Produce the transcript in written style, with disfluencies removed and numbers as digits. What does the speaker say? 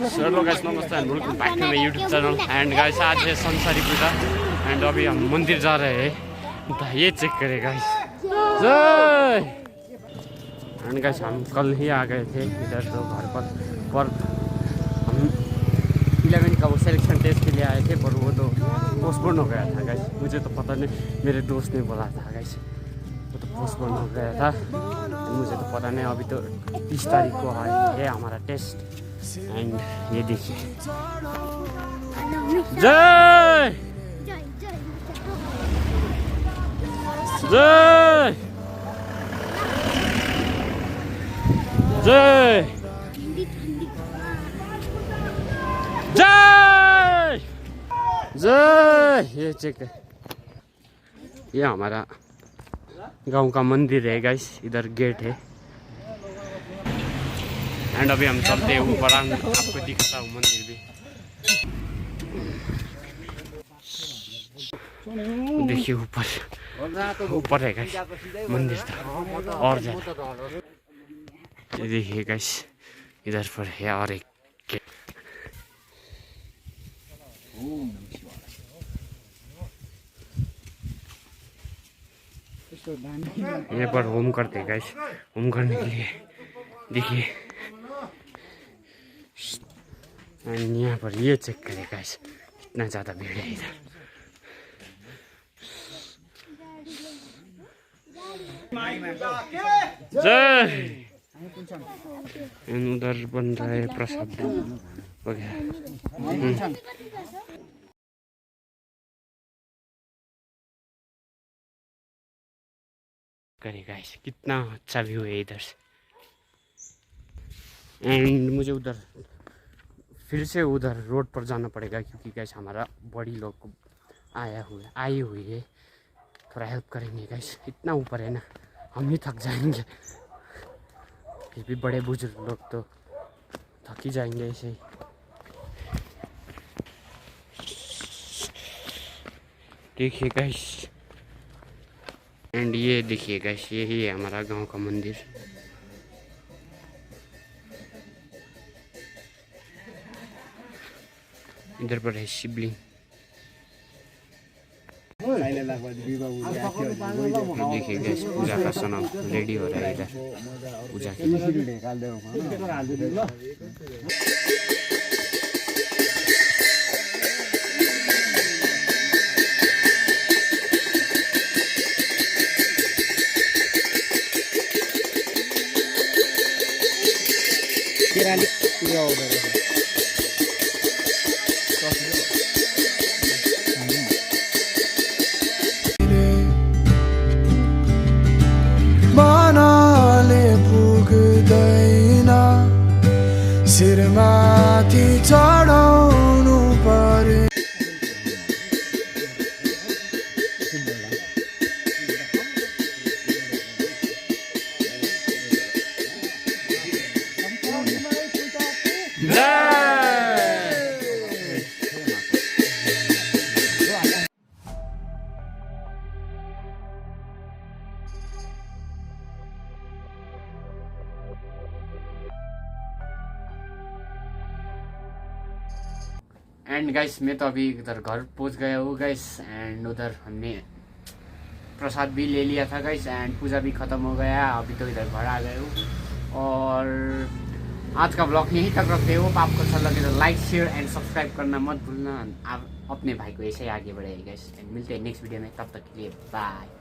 Hello guys, नमस्ते and welcome back to my YouTube channel. And guys आज है संसारी पूजा एंड अभी हम मंदिर जा रहे हैं। ये चेक करें गाइस, जय। एंड गाइस हम कल ही आ गए थे इधर तो घर पर हम 11 का वो सिलेक्शन टेस्ट के लिए आए थे, पर वो तो पोस्टपोन हो गया था गाइस। मुझे तो पता नहीं, मेरे दोस्त ने बोला था गाइस, वो तो पोस्टपोन हो गया था। मुझे तो पता नहीं। अभी तो 30 तारीख को है हमारा टेस्ट। एंड ये देखिए, जय जय जय जय जय। ये चेक है, ये हमारा गांव का मंदिर है गाइस, इधर गेट है। एंड अभी हम चलते हैं ऊपर, आपको दिखता हूँ मंदिर भी। देखिए ऊपर है गाइस मंदिर था और ज्यादा। ये देखिए गाइस, इधर पर है और एक गेट। यहाँ पर होम करते हैं गाइस, होम करने के लिए देखिए। एंड यहाँ पर ये चेक करें गाइस, इतना ज़्यादा भीड़ है इधर। जय। उधर बन रहा है प्रसाद वगैरह। करें गाइस, कितना अच्छा व्यू है इधर से। एंड मुझे उधर फिर से उधर रोड पर जाना पड़ेगा, क्योंकि गाइस हमारा बड़ी लोग आई हुई है। थोड़ा हेल्प करेंगे गाइस, इतना ऊपर है ना, हम ही थक जाएंगे। फिर भी बड़े बुजुर्ग लोग तो थक ही जाएंगे ऐसे ही। देखिए गाइस, एंड ये देखिए गाइस, यही है हमारा गांव का मंदिर। इधर पर है शिवलिंग। देखिए गाइस, पूजा का समय रेडी हो रहा है इधर पूजा के लिए। सिरमाथि चढाउनु पर्यो। एंड गाइस मैं तो अभी इधर घर पहुंच गया हूँ गाइस। एंड उधर हमने प्रसाद भी ले लिया था गाइस, एंड पूजा भी खत्म हो गया। अभी तो इधर घर आ गए हूँ और आज का ब्लॉग यहीं तक रखते हो। आपको अच्छा लगे तो लाइक शेयर एंड सब्सक्राइब करना मत भूलना। आप अपने भाई को ऐसे ही आगे बढ़ाइए गाइस। एंड मिलते हैं नेक्स्ट वीडियो में, तब तक के लिए बाय।